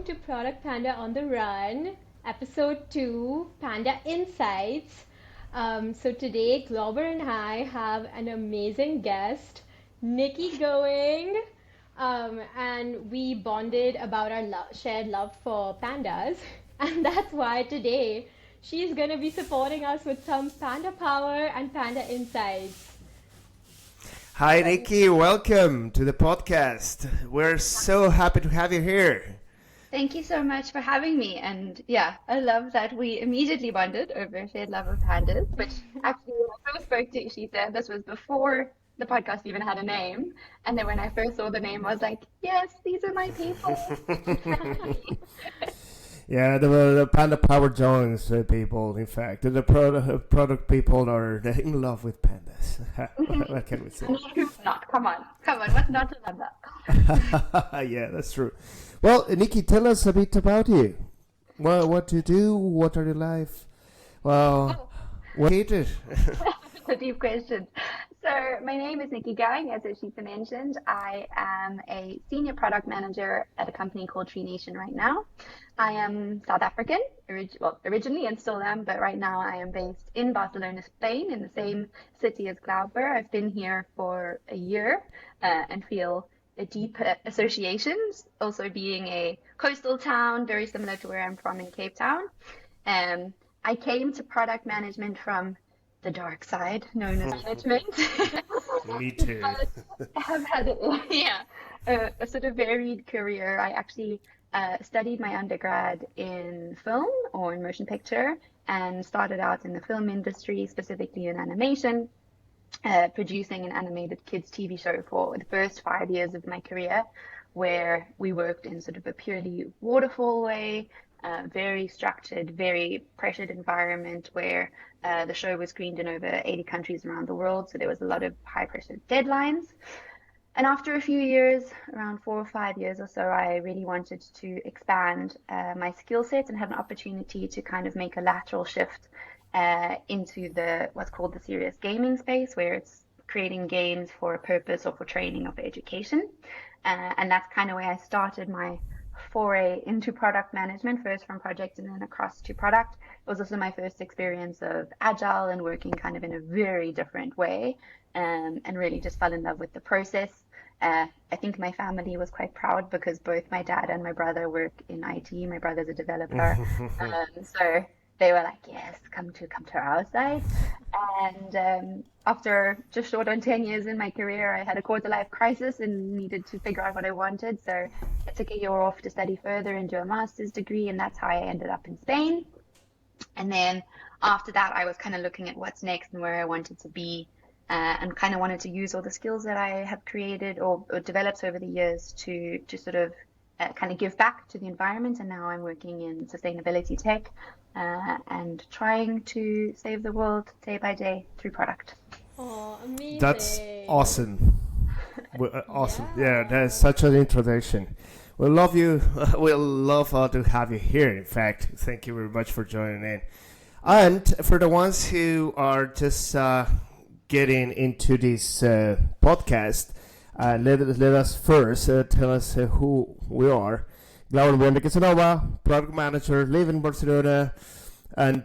welcome to Product Panda on the Run, episode 2, Panda Insights. So today, Glauber and I have an amazing guest, Nicci Gowing, and we bonded about our shared love for pandas, and that's why today she's going to be supporting us with some panda power and panda insights. Hi, Nicci. Welcome to the podcast. We're so happy to have you here. Thank you so much for having me. And yeah, I love that we immediately bonded over a shared love of pandas, which actually, when I first spoke to Ishita, this was before the podcast even had a name. And then when I first saw the name, I was like, yes, these are my people. Yeah, the Panda Power joins people, in fact. The product people are in love with pandas. What can we say? Who's not? Come on. What's not to love that? Yeah, that's true. Well, Nicci, tell us a bit about you. Well, what do you do? What are your life? Well, what is it? It's a deep question. So my name is Nicci Gowing, as Ishita mentioned. I am a senior product manager at a company called Tree Nation right now. I am South African, originally and still am, but right now I am based in Barcelona, Spain, in the same city as Glauber. I've been here for a year and feel a deep associations, also being a coastal town, very similar to where I'm from in Cape Town. I came to product management from the dark side, known as management. Me too. I have had a sort of varied career. I actually studied my undergrad in film or in motion picture and started out in the film industry, specifically in animation, producing an animated kids TV show for the first 5 years of my career, where we worked in sort of a purely waterfall way, very structured, very pressured environment where the show was screened in over 80 countries around the world. So there was a lot of high pressure deadlines. And after a few years, around 4 or 5 years or so, I really wanted to expand my skill set and have an opportunity to kind of make a lateral shift into what's called the serious gaming space, where it's creating games for a purpose or for training or for education. And that's kind of where I started my foray into product management, first from project and then across to product. It was also my first experience of agile and working kind of in a very different way, and really just fell in love with the process. I think my family was quite proud because both my dad and my brother work in IT. My brother's a developer. So they were like, yes, come to our side. And after just short on 10 years in my career, I had a quarter life crisis and needed to figure out what I wanted. So I took a year off to study further and do a master's degree. And that's how I ended up in Spain. And then after that, I was kind of looking at what's next and where I wanted to be, and kind of wanted to use all the skills that I have created or developed over the years to sort of kind of give back to the environment. And now I'm working in sustainability tech and trying to save the world day by day through product. Oh, amazing. That's awesome. Awesome. Yeah, that's such an introduction. We'll love you. We'll love to have you here. In fact, thank you very much for joining in. And for the ones who are just getting into this podcast, let us first tell us who we are. Glauber, Casanova, product manager, live in Barcelona, and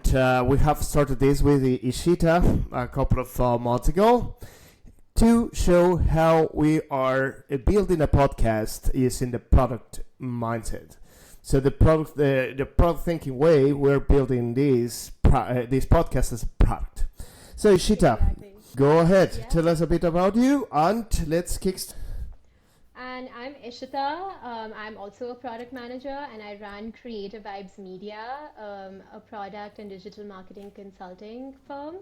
we have started this with Ishita a couple of months ago to show how we are building a podcast using the product mindset. So the product thinking way, we're building this podcast as a product. So Ishita, exactly. Go ahead, tell us a bit about you, and let's kickstart. And I'm Ishita. I'm also a product manager, and I run Creative Vibes Media, a product and digital marketing consulting firm.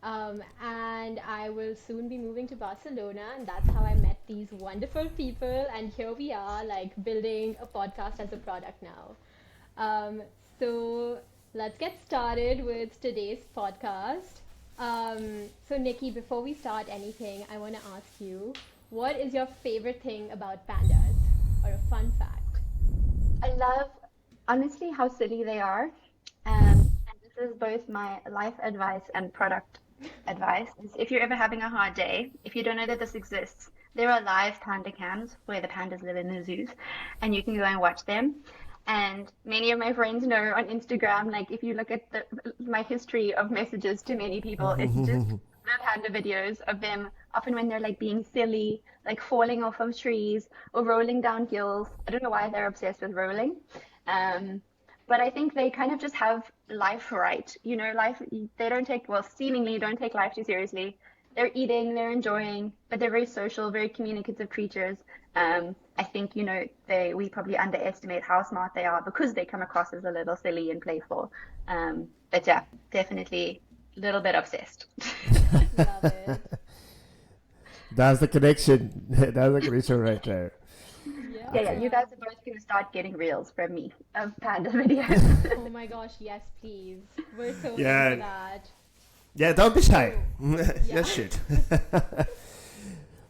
And I will soon be moving to Barcelona, and that's how I met these wonderful people. And here we are, like building a podcast as a product now. So let's get started with today's podcast. So Nicci, before we start anything, I want to ask you, what is your favorite thing about pandas, or a fun fact? I love, honestly, how silly they are. And this is both my life advice and product advice. If you're ever having a hard day, if you don't know that this exists, there are live panda cams where the pandas live in the zoos, and you can go and watch them. And many of my friends know on Instagram, like if you look at my history of messages to many people, it's just the panda videos of them, often when they're like being silly, like falling off of trees or rolling down hills. I don't know why they're obsessed with rolling. Um, but I think they kind of just have life right. You know, life, they don't take, well, seemingly don't take life too seriously. They're eating, they're enjoying, but they're very social, very communicative creatures. I think, we probably underestimate how smart they are because they come across as a little silly and playful. But yeah, definitely a little bit obsessed. Love it. That's the connection. That's the connection right there. Yeah, yeah, Yeah. you guys are both going to start getting reels from me of panda videos. Oh my gosh, yes, please. We're so here for Yeah, that. yeah. Don't be shy. So, yeah. Just shoot.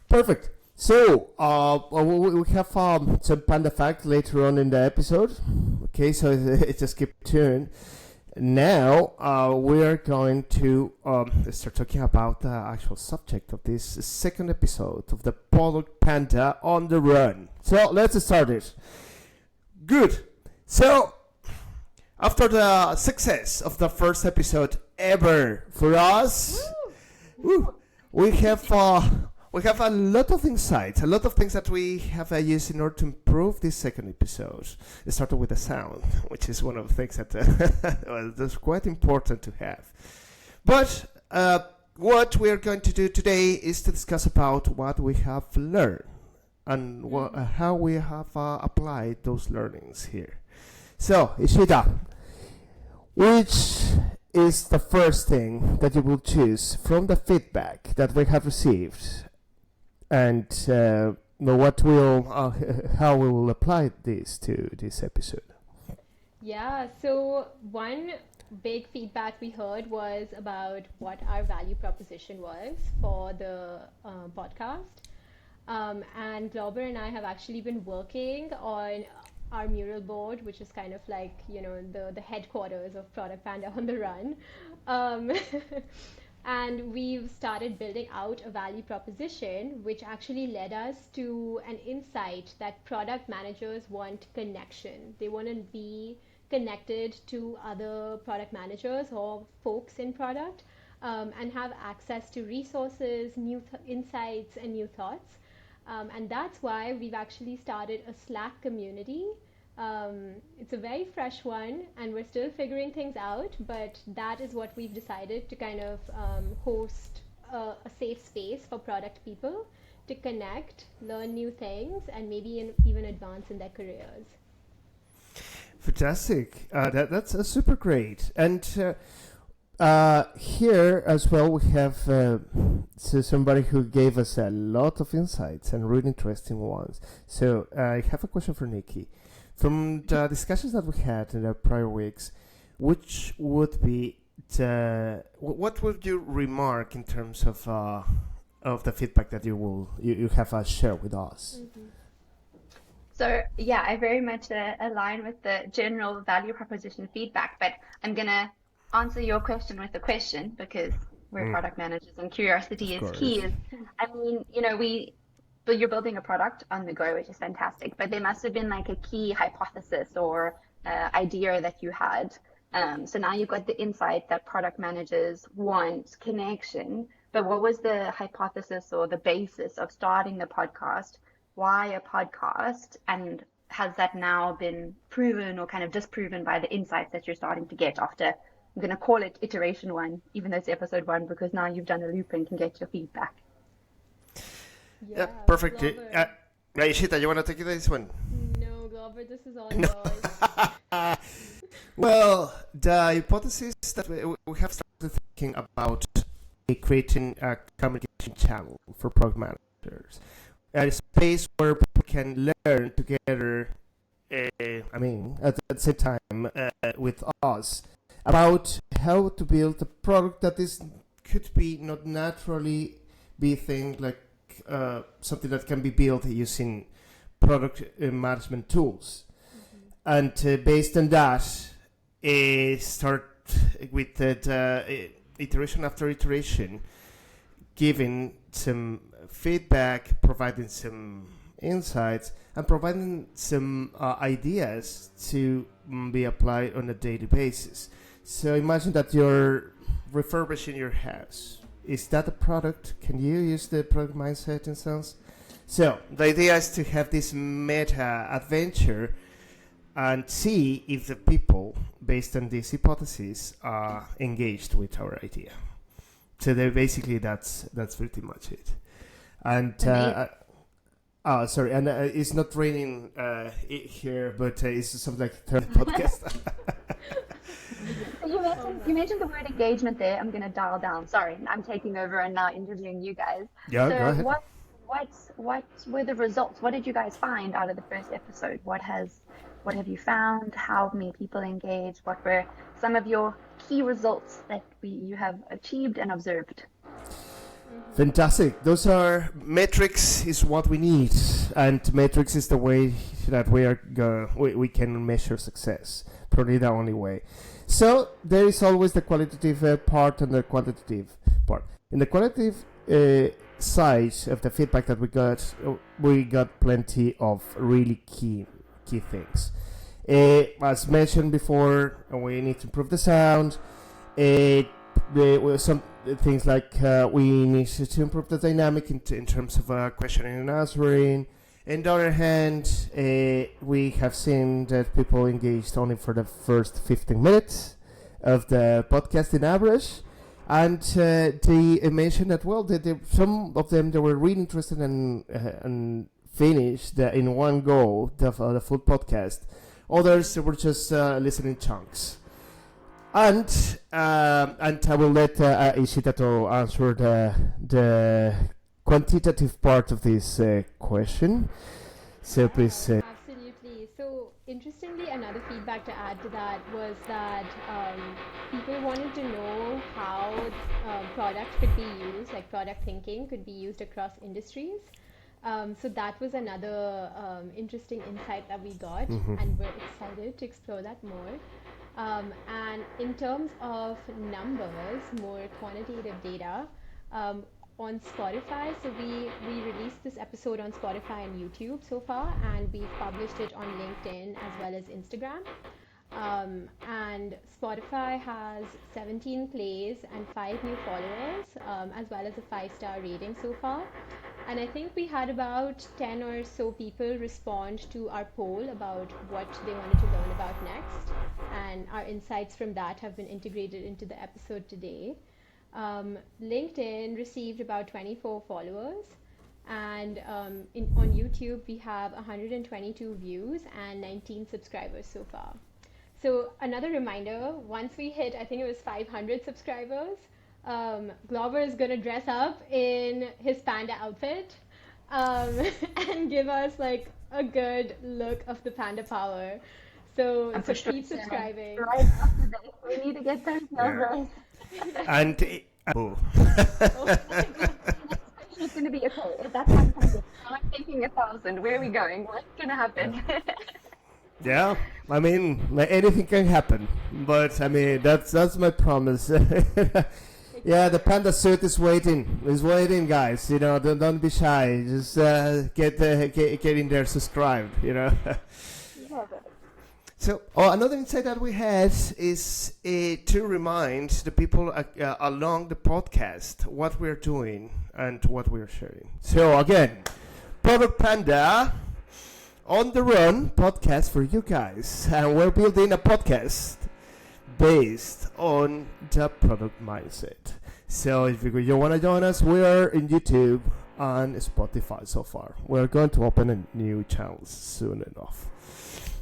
Perfect. So, we have some panda fact later on in the episode. Okay, so just keep tuned. Now, we are going to start talking about the actual subject of this second episode of the product Panda on the Run. So, let's start it. Good. So, after the success of the first episode ever for us, woo, we have a lot of insights, a lot of things that we have used in order to improve this second episode. It started with the sound, which is one of the things that well, that's quite important to have. But what we are going to do today is to discuss about what we have learned and how we have applied those learnings here. So, Ishita, which is the first thing that you will choose from the feedback that we have received, and what will how we will apply this to this episode? Yeah, so one big feedback we heard was about what our value proposition was for the podcast. And Glauber and I have actually been working on our mural board, which is kind of like, the headquarters of Product Panda on the Run. Um, and we've started building out a value proposition, which actually led us to an insight that product managers want connection. They want to be connected to other product managers or folks in product, and have access to resources, new insights, and new thoughts. And that's why we've actually started a Slack community. It's a very fresh one, and we're still figuring things out, but that is what we've decided to kind of host a safe space for product people to connect, learn new things, and maybe even advance in their careers. Fantastic. That's super great. And here as well, we have somebody who gave us a lot of insights and really interesting ones. So I have a question for Nicci. From the discussions that we had in the prior weeks, which would be what would you remark in terms of the feedback that you have shared with us? Mm-hmm. So yeah, I very much align with the general value proposition feedback, but I'm gonna answer your question with a question because we're product managers and curiosity Of is course. key. I mean, but you're building a product on the go, which is fantastic, but there must have been like a key hypothesis or idea that you had. So now you've got the insight that product managers want connection, but what was the hypothesis or the basis of starting the podcast? Why a podcast? And has that now been proven or kind of disproven by the insights that you're starting to get after, I'm going to call it iteration one, even though it's episode one, because now you've done a loop and can get your feedback. Yeah, perfect. Glauber. Ishita, you want to take this one? No, Glauber, this is all yours. Well, the hypothesis that we have started thinking about creating a communication channel for product managers, a space where people can learn together. At the same time with us about how to build a product that could be not naturally be thing like something that can be built using product management tools. And based on that, start with the iteration after iteration, giving some feedback, providing some insights and providing some ideas to be applied on a daily basis. So imagine that you're refurbishing your house. Is that a product? Can you use the product mindset in sense? So the idea is to have this meta adventure and see if the people, based on these hypotheses, are engaged with our idea. So basically, that's pretty much it. And sorry, and it's not raining here, but it's something like a third podcast. You mentioned the word engagement there. I'm going to dial down. Sorry, I'm taking over and now interviewing you guys. Yeah, so go ahead. What were the results? What did you guys find out of the first episode? What have you found? How many people engaged? What were some of your key results that you have achieved and observed? Fantastic. Those are metrics is what we need, and metrics is the way that we can measure success. Probably the only way. So there is always the qualitative part and the quantitative part. In the qualitative side of the feedback that we got plenty of really key things. As mentioned before, we need to improve the sound. Some things like we need to improve the dynamic in terms of questioning and answering. On the other hand, we have seen that people engaged only for the first 15 minutes of the podcast in average. And they mentioned that, well, some of them, they were really interested and finished in one go the full podcast. Others, they were just listening chunks. And I will let Ishita to answer the quantitative part of this question. So please. Absolutely. So interestingly, another feedback to add to that was that people wanted to know how product could be used, like product thinking could be used across industries. So that was another interesting insight that we got, and we're excited to explore that more. And in terms of numbers, more quantitative data, on Spotify, so we released this episode on Spotify and YouTube so far, and we've published it on LinkedIn as well as Instagram. And Spotify has 17 plays and 5 new followers, as well as a 5-star rating so far. And I think we had about 10 or so people respond to our poll about what they wanted to learn about next. And our insights from that have been integrated into the episode today. LinkedIn received about 24 followers. And on YouTube, we have 122 views and 19 subscribers so far. So another reminder, once we hit, I think it was 500 subscribers, Glauber is going to dress up in his Panda outfit and give us like a good look of the Panda power. So keep subscribing. Right after this, we need to get those numbers. And It's going to be okay. If that 500, I'm thinking 1,000. Where are we going? What's going to happen? yeah, I mean, anything can happen, but I mean that's my promise. Yeah, the Panda suit is waiting. It's waiting, guys. You know, don't be shy. Just get in there, subscribed. You know. So another insight that we had is to remind the people along the podcast what we're doing and what we're sharing. So again, Product Panda on the Run podcast for you guys, and we're building a podcast based on the product mindset. So if you want to join us, we are in YouTube and Spotify so far. We're going to open a new channel soon enough.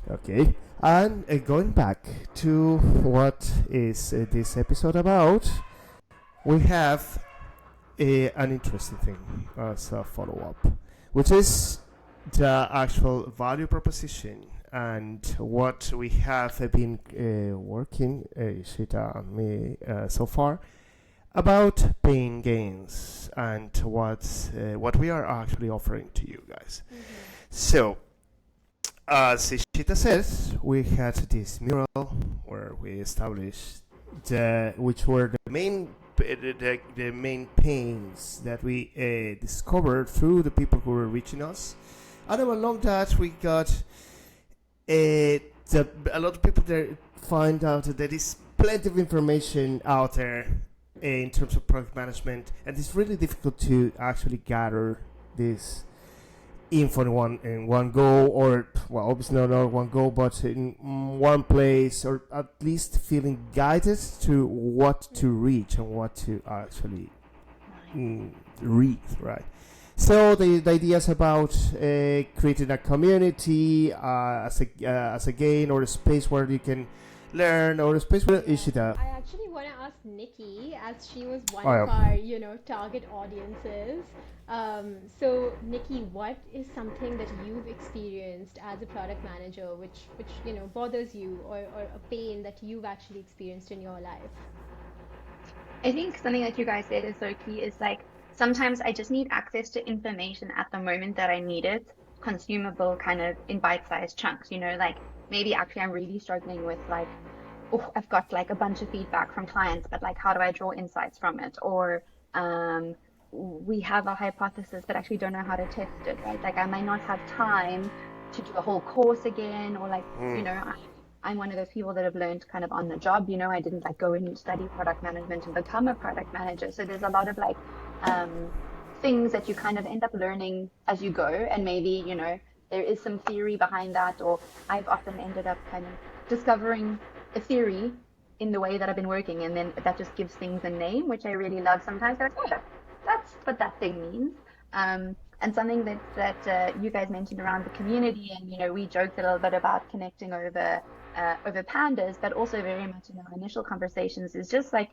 Okay, and going back to what is this episode about, we have an interesting thing as a follow-up, which is the actual value proposition and what we have been working, Ishita and me, so far, about paying gains and what we are actually offering to you guys. So, as Ishita says, we had this mural where we established which were the main pains that we discovered through the people who were reaching us, And then along that, we got a lot of people there find out that there is plenty of information out there in terms of product management, and it's really difficult to actually gather this info in one go, or well, obviously not one go, but in one place, or at least feeling guided to what to reach and what to actually read, right? So the ideas about creating a community as a gain, or a space where you can learn, or a space where Ishita. I actually want to ask Nikki, as she was one Oh, of yeah. our, target audiences. So Nikki, what is something that you've experienced as a product manager, which bothers you, or a pain that you've actually experienced in your life? I think something that you guys said is so key is like sometimes I just need access to information at the moment that I need it, consumable kind of in bite-sized chunks, like maybe actually I'm really struggling with like, oh, I've got like a bunch of feedback from clients, but like how do I draw insights from it? Or we have a hypothesis but actually don't know how to test it, right? Like I might not have time to do a whole course again, or like, I'm one of those people that have learned kind of on the job. I didn't like go and study product management and become a product manager. So there's a lot of like um, things that you kind of end up learning as you go. And maybe, there is some theory behind that, or I've often ended up kind of discovering a theory in the way that I've been working. And then that just gives things a name, which I really love sometimes. Like, oh, that's what that thing means. And something that you guys mentioned around the community, and we joked a little bit about connecting over pandas, but also very much in our initial conversations is just like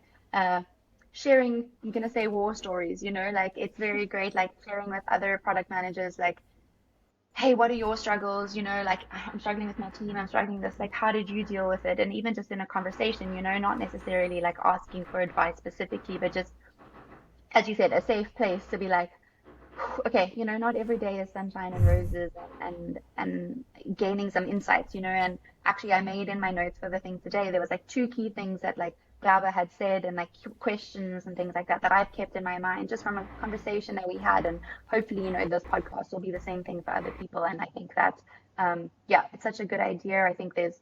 sharing. I'm gonna say war stories. Like it's very great, like sharing with other product managers, like, hey, what are your struggles? Like I'm struggling with my team, I'm struggling this. Like, how did you deal with it? And even just in a conversation, not necessarily like asking for advice specifically, but just as you said, a safe place to be like, okay, not every day is sunshine and roses, and gaining some insights, and actually I made in my notes for the thing today, there was like two key things that like Glauber had said, and like questions and things like that I've kept in my mind just from a conversation that we had, and hopefully, this podcast will be the same thing for other people. And I think that yeah, it's such a good idea. I think there's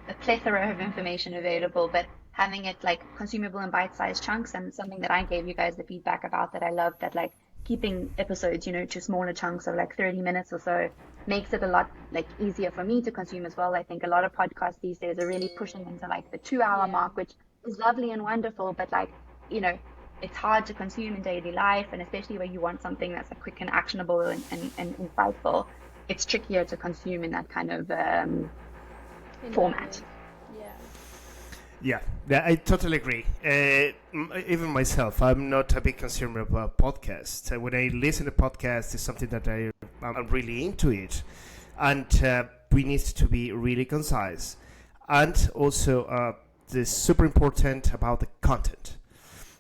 a plethora of information available, but having it like consumable in bite-sized chunks, and something that I gave you guys the feedback about that I love, that like keeping episodes, to smaller chunks of like 30 minutes or so makes it a lot like easier for me to consume as well. I think a lot of podcasts these days are really pushing into like the 2 hour Yeah. mark, which is lovely and wonderful, but like, it's hard to consume in daily life, and especially where you want something that's like quick and actionable and insightful, it's trickier to consume in that kind of format. Environment. Yeah. Yeah, I totally agree. Even myself, I'm not a big consumer of podcasts. When I listen to podcasts, it's something that I'm really into it, and we need to be really concise, and also it's super important about the content.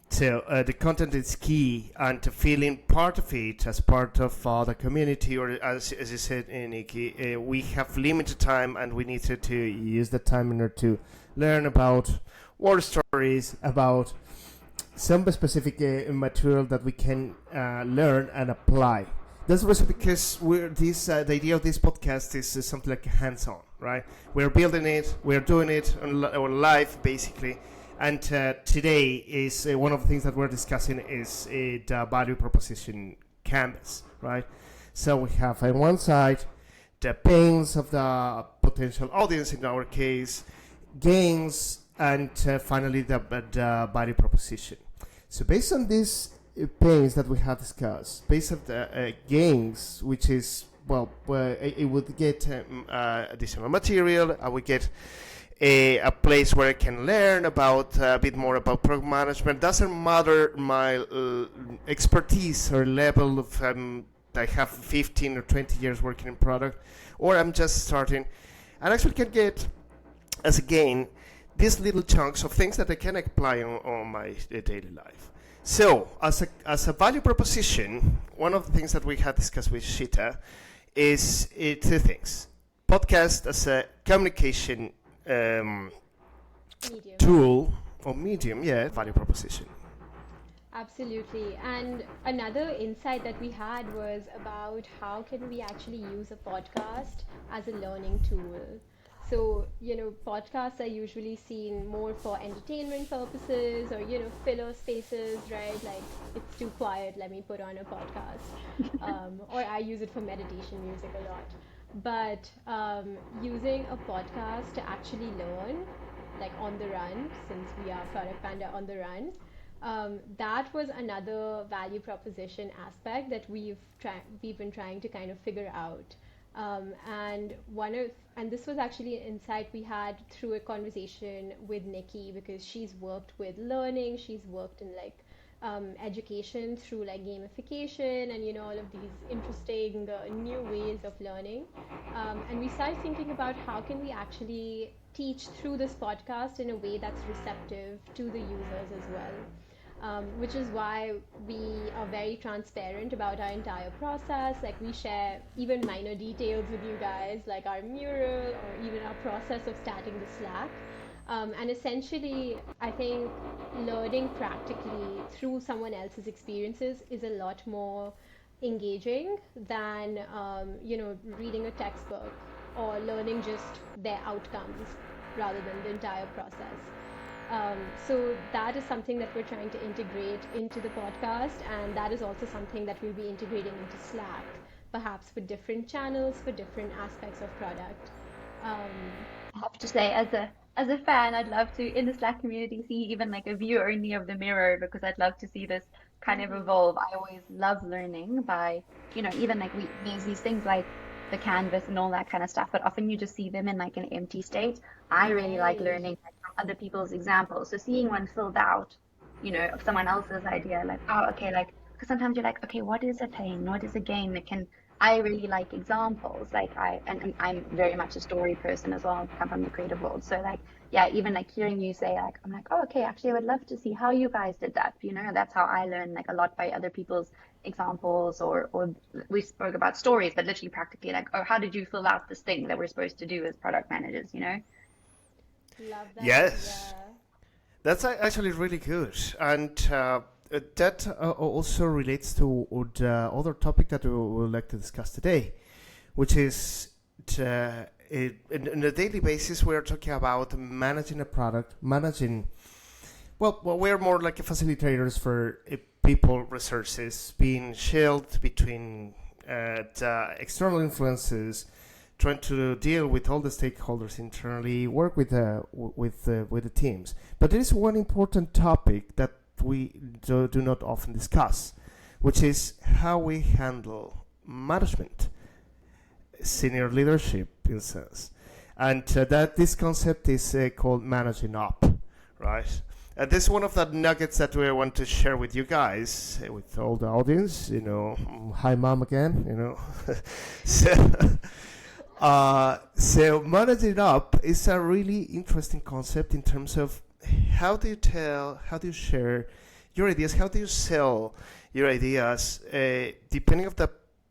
So the content is key, and feeling part of it as part of the community, or as you said, Nikki, we have limited time, and we need to use the time in order to learn about war stories, about some specific material that we can learn and apply. That's also because the idea of this podcast is something like hands-on, right? We're building it, we're doing it on live, basically. And today is one of the things that we're discussing is the value proposition canvas, right? So we have on one side the pains of the potential audience, in our case, gains, and finally the value proposition. So based on these pains that we have discussed, based on the gains, which is, well, it would get additional material, I would get a place where I can learn about a bit more about product management. Doesn't matter my expertise or level of I have 15 or 20 years working in product, or I'm just starting, and actually can get as a gain these little chunks of things that I can apply on my daily life. So as a value proposition, one of the things that we had discussed with Ishita is two things: podcast as a communication Medium. tool or medium, yeah, value proposition. Absolutely. And another insight that we had was about how can we actually use a podcast as a learning tool. So, podcasts are usually seen more for entertainment purposes or, filler spaces, right? Like, it's too quiet, let me put on a podcast. Or I use it for meditation music a lot. But using a podcast to actually learn, like on the run, since we are Product Panda on the run, that was another value proposition aspect that we've been trying to kind of figure out. And this was actually an insight we had through a conversation with Nicci, because she's worked with learning, she's worked in like education through like gamification and all of these interesting new ways of learning. And we started thinking about how can we actually teach through this podcast in a way that's receptive to the users as well. Which is why we are very transparent about our entire process. Like, we share even minor details with you guys, like our mural or even our process of starting the Slack. And essentially, I think learning practically through someone else's experiences is a lot more engaging than, reading a textbook or learning just their outcomes rather than the entire process. So that is something that we're trying to integrate into the podcast, and that is also something that we'll be integrating into Slack, perhaps for different channels, for different aspects of product. Um, I have to say, as a fan, I'd love to in the Slack community see even like a view only of the mirror because I'd love to see this kind of mhm. evolve. I always love learning by, even like there's these things like the canvas and all that kind of stuff, but often you just see them in like an empty state. I really like Right. learning like, from other people's examples. So seeing one filled out, of someone else's idea, like, oh, okay, like, because sometimes you're like, okay, what is a thing? What is a game? It can I really like examples. Like and I'm very much a story person as well. I come from the creative world. So like, yeah, even like hearing you say like, I'm like, oh, okay, actually, I would love to see how you guys did that. That's how I learn like a lot by other people's examples or we spoke about stories, but literally practically like, oh, how did you fill out this thing that we're supposed to do as product managers? Love that. Yes, Yeah. that's actually really good, and that also relates to the other topic that we would like to discuss today, which is on a daily basis we are talking about managing a product, managing. Well, we're more like facilitators for people resources being shared between the external influences, trying to deal with all the stakeholders internally, work with the teams. But there is one important topic that we do not often discuss, which is how we handle management, senior leadership, in a sense, and that this concept is called managing up, right? This is one of the nuggets that we want to share with you guys, with all the audience. Hi, mom again. So, so managing up is a really interesting concept in terms of how do you share your ideas, how do you sell your ideas, depending of the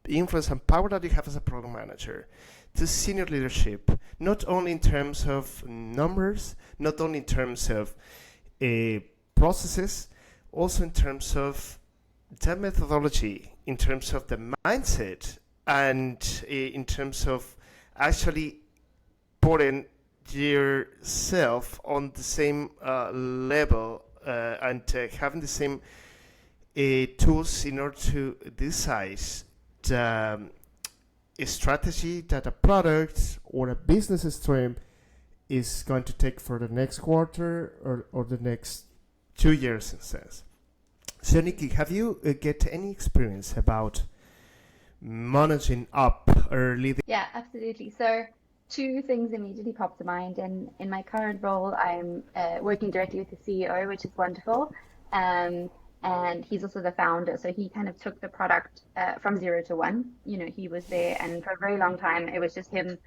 influence and power that you have as a program manager to senior leadership, not only in terms of numbers, not only in terms of processes, also in terms of the methodology, in terms of the mindset, and in terms of actually putting yourself on the same level and having the same tools in order to decide the a strategy that a product or a business stream is going to take for the next quarter or the next 2 years, in sense. So, Nicci, have you get any experience about managing up or leading? Yeah, absolutely. So two things immediately pop to mind. In my current role, I'm working directly with the CEO, which is wonderful. Um, and he's also the founder. So he kind of took the product from zero to one. He was there, and for a very long time, it was just him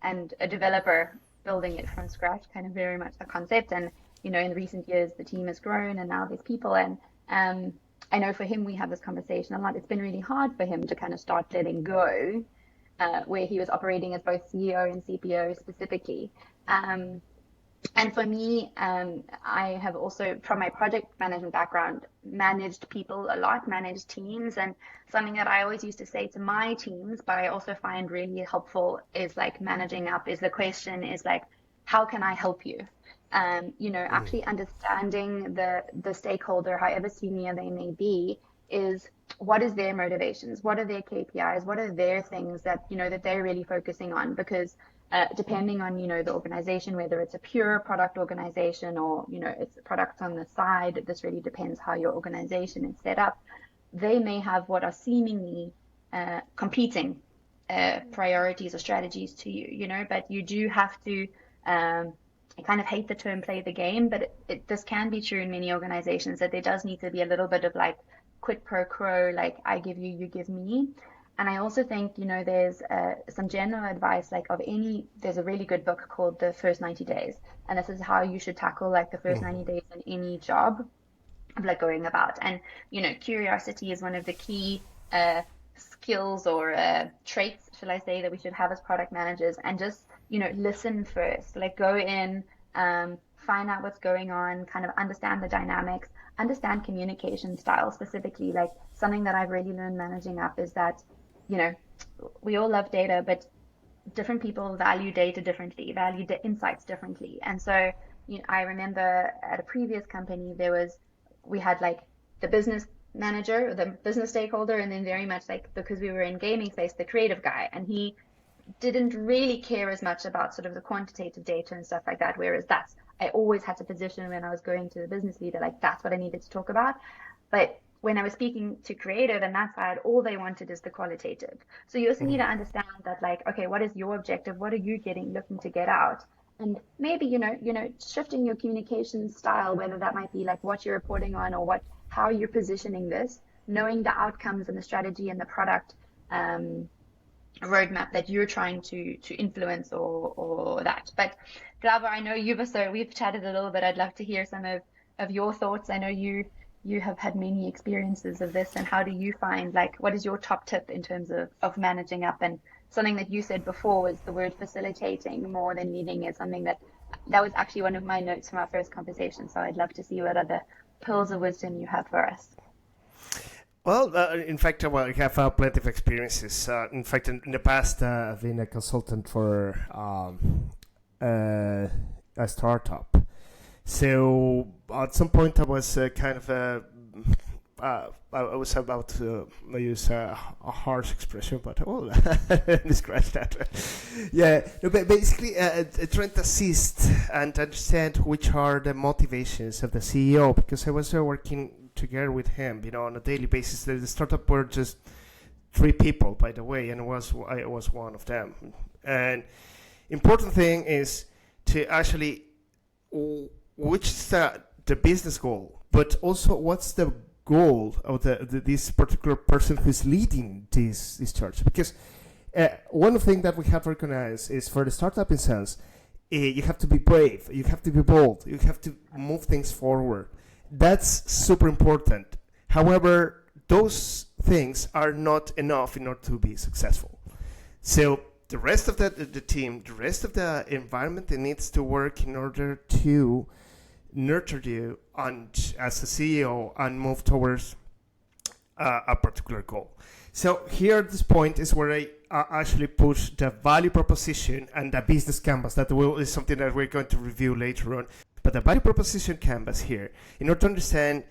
and a developer building it from scratch, kind of very much a concept. And, in recent years, the team has grown and now there's people. And I know for him, we have this conversation a lot. It's been really hard for him to kind of start letting go where he was operating as both CEO and CPO specifically. Um, And for me, I have also, from my project management background, managed people a lot, managed teams. And something that I always used to say to my teams, but I also find really helpful is like managing up is the question is like, how can I help you? Actually understanding the stakeholder, however senior they may be, is what is their motivations? What are their KPIs? What are their things that, that they're really focusing on? Because depending on, the organization, whether it's a pure product organization or, it's a product on the side, this really depends how your organization is set up. They may have what are seemingly competing priorities or strategies to you, but you do have to, I kind of hate the term play the game, but this can be true in many organizations that there does need to be a little bit of like quid pro quo, like I give you, you give me. And I also think, there's some general advice, like there's a really good book called The First 90 Days. And this is how you should tackle like the first 90 days in any job of like going about. And, curiosity is one of the key skills or traits, shall I say, that we should have as product managers. And just, listen first, like go in, find out what's going on, kind of understand the dynamics, understand communication style specifically. Like something that I've really learned managing up is that we all love data, but different people value data differently, value the insights differently. And so, I remember at a previous company, we had like the business manager, the business stakeholder, and then very much like, because we were in gaming space, the creative guy, and he didn't really care as much about sort of the quantitative data and stuff like that. Whereas I always had to position when I was going to the business leader, like that's what I needed to talk about. But when I was speaking to creative and that side, all they wanted is the qualitative. So you also need to understand that, like, okay, what is your objective? What are you looking to get out? And maybe, shifting your communication style, whether that might be like what you're reporting on or how you're positioning this, knowing the outcomes and the strategy and the product roadmap that you're trying to influence or that. But Glauber, I know we've chatted a little bit. I'd love to hear some of your thoughts. I know you have had many experiences of this, and how do you find, like, what is your top tip in terms of managing up? And something that you said before was the word facilitating more than leading is something that was actually one of my notes from our first conversation. So I'd love to see what other pearls of wisdom you have for us. Well, in fact, I have plenty of experiences. In fact, in the past, I've been a consultant for a startup. So at some point, I was I was about to use a harsh expression, but let me scratch that. Yeah, no, but basically, trying to assist and understand which are the motivations of the CEO, because I was working together with him, on a daily basis. The startup were just 3 people, by the way, and I was one of them. And important thing is to actually, which is the business goal, but also what's the goal of this particular person who's leading this church. Because one thing that we have to recognize is, for the startup in sense, you have to be brave, you have to be bold, you have to move things forward. That's super important. However, those things are not enough in order to be successful. So the rest of the team, the rest of the environment, it needs to work in order to nurture you as a CEO and move towards a particular goal. So here at this point is where I actually push the value proposition and the business canvas. That is something that we're going to review later on. But the value proposition canvas here, in order to understand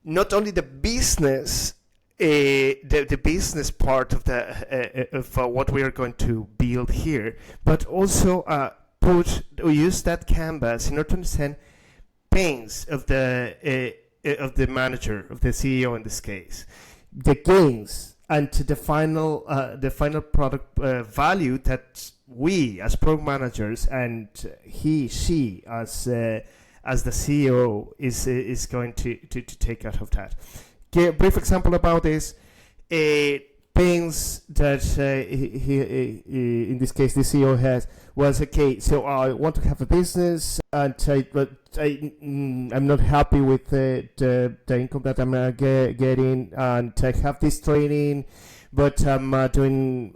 not only the business, the business part of what we are going to build here, but also use that canvas in order to understand pains of the manager, of the CEO in this case, the gains, and the final product value that we as product managers and she as the CEO is going to take out of that. A brief example about this: pains that he in this case the CEO has was, okay, so I want to have a business, and I'm not happy with the income that I'm getting, and I have this training, but I'm doing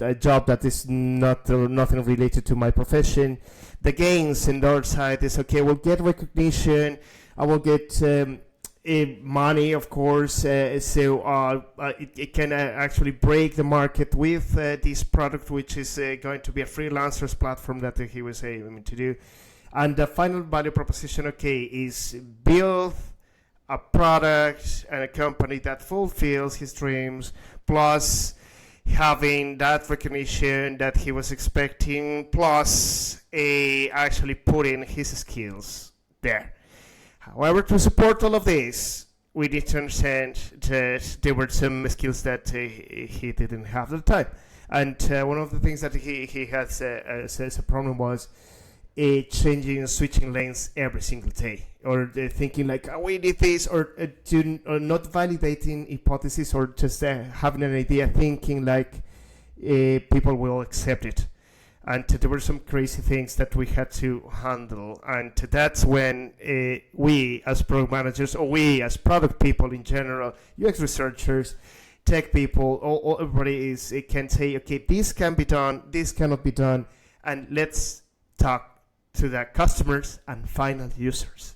a job that is not nothing related to my profession. The gains in the other side is okay. We'll get recognition. I will get money, of course. It can actually break the market with this product, which is going to be a freelancers platform that he was aiming to do. And the final value proposition, okay, is build a product and a company that fulfills his dreams, plus having that recognition that he was expecting, plus actually putting his skills there. However, to support all of this, we need to understand that there were some skills that he didn't have at the time. And one of the things that he had as a problem was changing and switching lanes every single day, or thinking like, oh, we need this, or not validating hypotheses, or just having an idea, thinking like people will accept it. And there were some crazy things that we had to handle, and that's when we as product managers, or we as product people in general, UX researchers, tech people, everybody can say, okay, this can be done, this cannot be done, and let's talk to the customers and final users.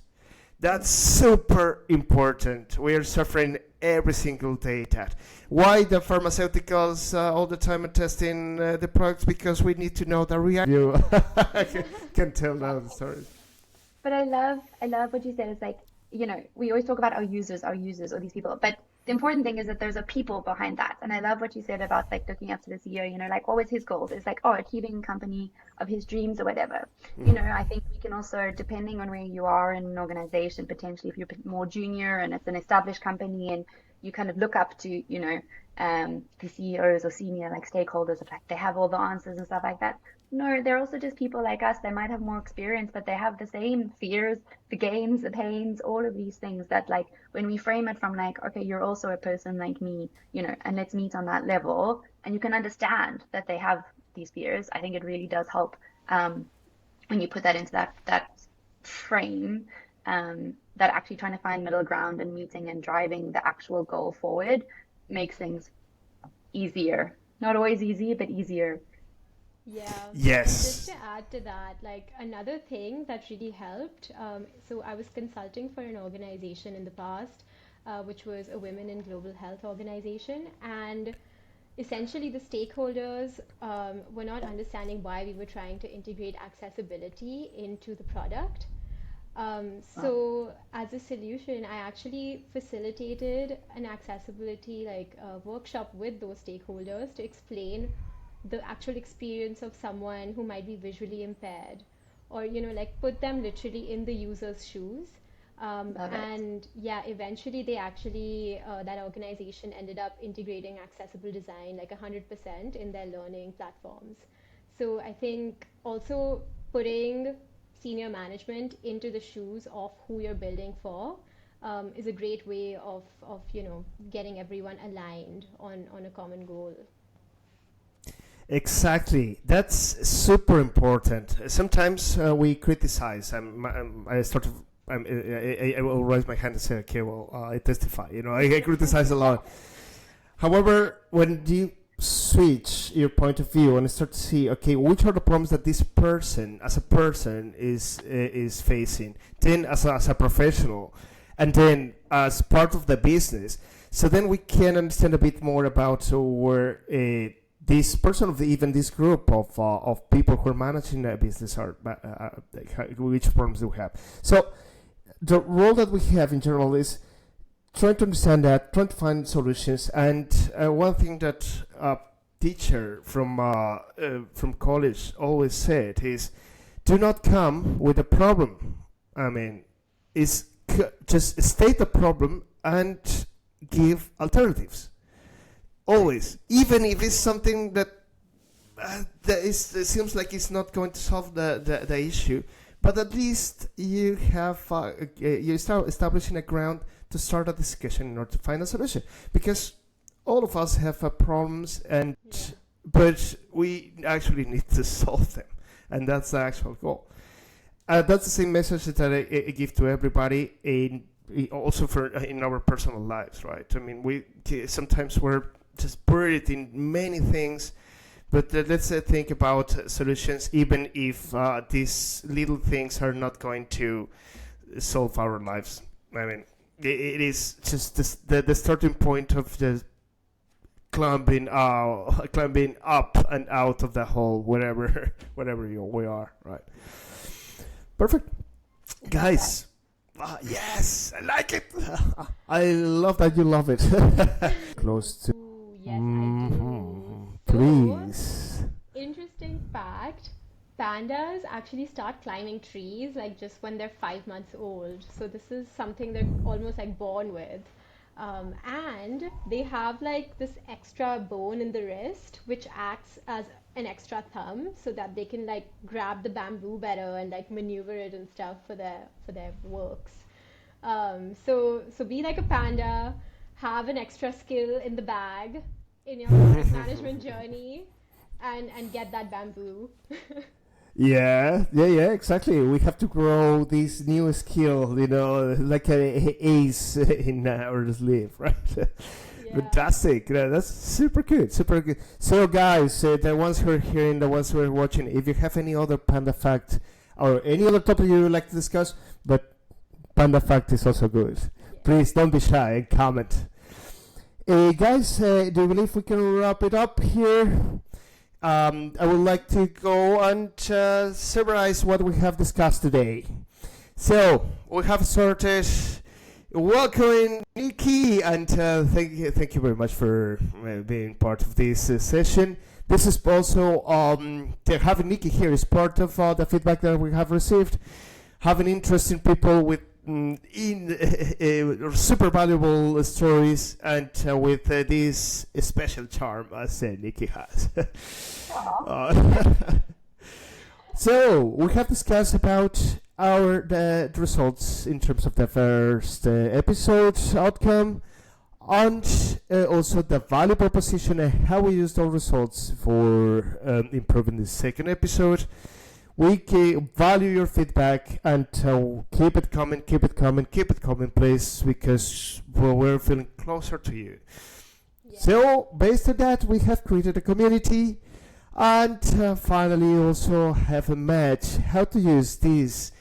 That's super important. We are suffering every single day that. Why the pharmaceuticals all the time are testing the products? Because we need to know the reaction. You can tell now the story. But I love what you said. It's like, we always talk about our users, or these people. But the important thing is that there's a people behind that. And I love what you said about like looking up to the CEO, like what was his goals? It's like, achieving a company of his dreams or whatever. I think we can also, depending on where you are in an organization, potentially if you're more junior and it's an established company and you kind of look up to, the CEOs or senior like stakeholders, of like they have all the answers and stuff like that. No, they're also just people like us. They might have more experience, but they have the same fears, the gains, the pains, all of these things that like when we frame it from like, okay, you're also a person like me, and let's meet on that level, and you can understand that they have these fears. I think it really does help when you put that into that frame, that actually trying to find middle ground and meeting and driving the actual goal forward makes things easier. Not always easy, but easier. Yeah. And just Yes. to add to that, like another thing that really helped, so I was consulting for an organization in the past, which was a women in global health organization, and essentially the stakeholders were not understanding why we were trying to integrate accessibility into the product. So as a solution, I actually facilitated an accessibility like workshop with those stakeholders to explain the actual experience of someone who might be visually impaired, or like put them literally in the user's shoes. Love it. And yeah, eventually they actually that organization ended up integrating accessible design like 100% in their learning platforms. So I think also putting senior management into the shoes of who you're building for is a great way of getting everyone aligned on a common goal. Exactly. That's super important. Sometimes we criticize. I sort of. I will raise my hand and say, okay, well, I testify. I criticize a lot. However, when you switch your point of view and start to see, okay, which are the problems that this person, as a person, is facing, then as a professional, and then as part of the business, so then we can understand a bit more about where this person of even this group of people who are managing a business are which problems do we have. So the role that we have in general is trying to understand that, trying to find solutions. And one thing that a teacher from college always said is, do not come with a problem. I mean, just state the problem and give alternatives. Always, even if it's something that it seems like it's not going to solve the issue, but at least you have you start establishing a ground to start a discussion in order to find a solution. Because all of us have problems, Yeah. but we actually need to solve them, and that's the actual goal. That's the same message that I give to everybody also for in our personal lives, right? I mean, we sometimes we're just buried in many things, But let's think about solutions, even if these little things are not going to solve our lives. I mean, it is just the starting point of the climbing up and out of the hole, wherever we are, right? Perfect, guys. Yes, I like it. I love that you love it. Close to. Ooh, yes, I do. Please. So, interesting fact, pandas actually start climbing trees like just when they're 5 months old. So this is something they're almost like born with. And they have like this extra bone in the wrist, which acts as an extra thumb so that they can like grab the bamboo better and like maneuver it and stuff for their works. So be like a panda, have an extra skill in the bag in your product management journey, and get that bamboo. Yeah, exactly. We have to grow this new skill, like an ace in our sleeve, right? Yeah. Fantastic. That's super good, super good. So, guys, the ones who are hearing, the ones who are watching, if you have any other panda fact or any other topic you would like to discuss, but panda fact is also good. Yeah. Please don't be shy and comment. Guys, do you believe we can wrap it up here? I would like to go and summarize what we have discussed today. So, we have started welcoming Nicci, and thank you very much for being part of this session. This is also, having Nicci here is part of the feedback that we have received. Having interesting people with super valuable stories, and with this special charm as Nicci has. So we have discussed about the results in terms of the first episode outcome, and also the value proposition and how we use those results for improving the second episode. We value your feedback, and keep it coming, please, because we're feeling closer to you. Yeah. So, based on that, we have created a community, and finally also have a match how to use this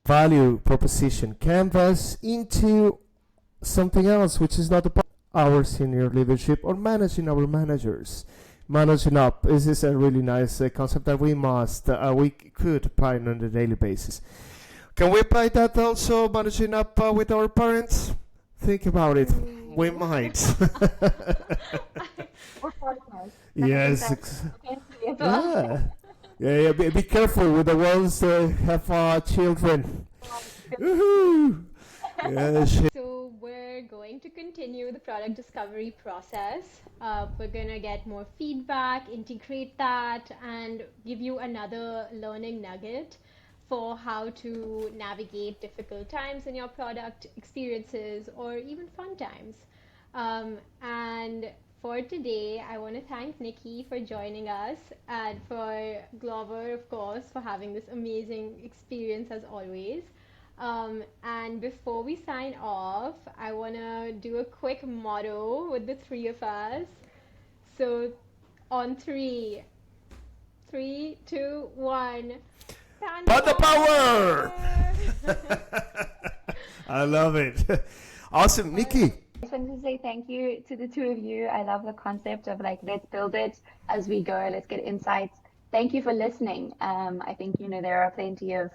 value proposition canvas into something else, which is not about our senior leadership or managing our managers. Managing up. This is a really nice concept that we could apply on a daily basis. Can we apply that also, managing up with our parents? Think about it. We might. Or partners. Yes. Yeah. Be careful with the ones that have children. Woohoo! Yeah, So we're going to continue the product discovery process. We're going to get more feedback, integrate that, and give you another learning nugget for how to navigate difficult times in your product experiences or even fun times. And for today, I want to thank Nicci for joining us, and for Glauber, of course, for having this amazing experience as always. And before we sign off, I want to do a quick motto with the three of us. So, on three, 2, 1. Panda power! I love it. Awesome, Nicci. I just wanted to say thank you to the two of you. I love the concept of like, let's build it as we go. Let's get insights. Thank you for listening. I think, there are plenty of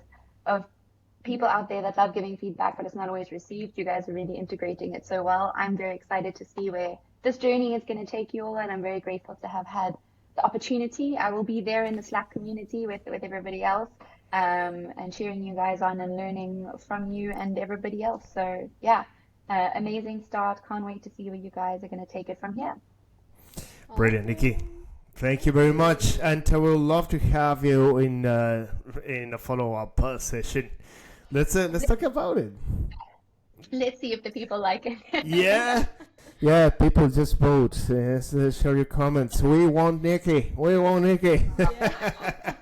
people out there that love giving feedback, but it's not always received. You guys are really integrating it so well. I'm very excited to see where this journey is going to take you all, and I'm very grateful to have had the opportunity. I will be there in the Slack community with everybody else, and cheering you guys on and learning from you and everybody else. So yeah, amazing start. Can't wait to see where you guys are going to take it from here. Brilliant, Nicci. Thank you very much, and I would love to have you in a follow-up session. Let's talk about it. Let's see if the people like it. Yeah, people just vote. Share your comments. We want Nicci. Yeah.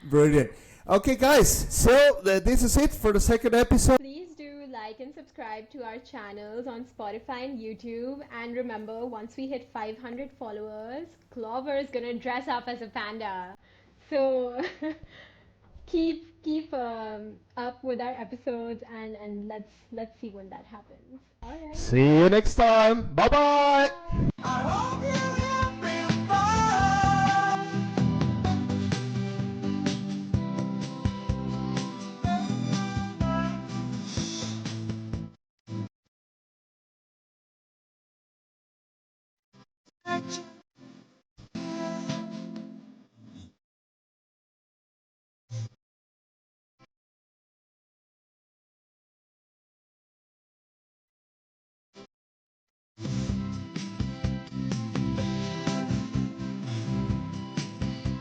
Brilliant. Okay, guys. So this is it for the second episode. Please do like like and subscribe to our channels on Spotify and YouTube. And remember, once we hit 500 followers, Glauber is gonna dress up as a panda. So keep up with our episodes, and let's see when that happens. All right. See you next time. Bye bye. Bye.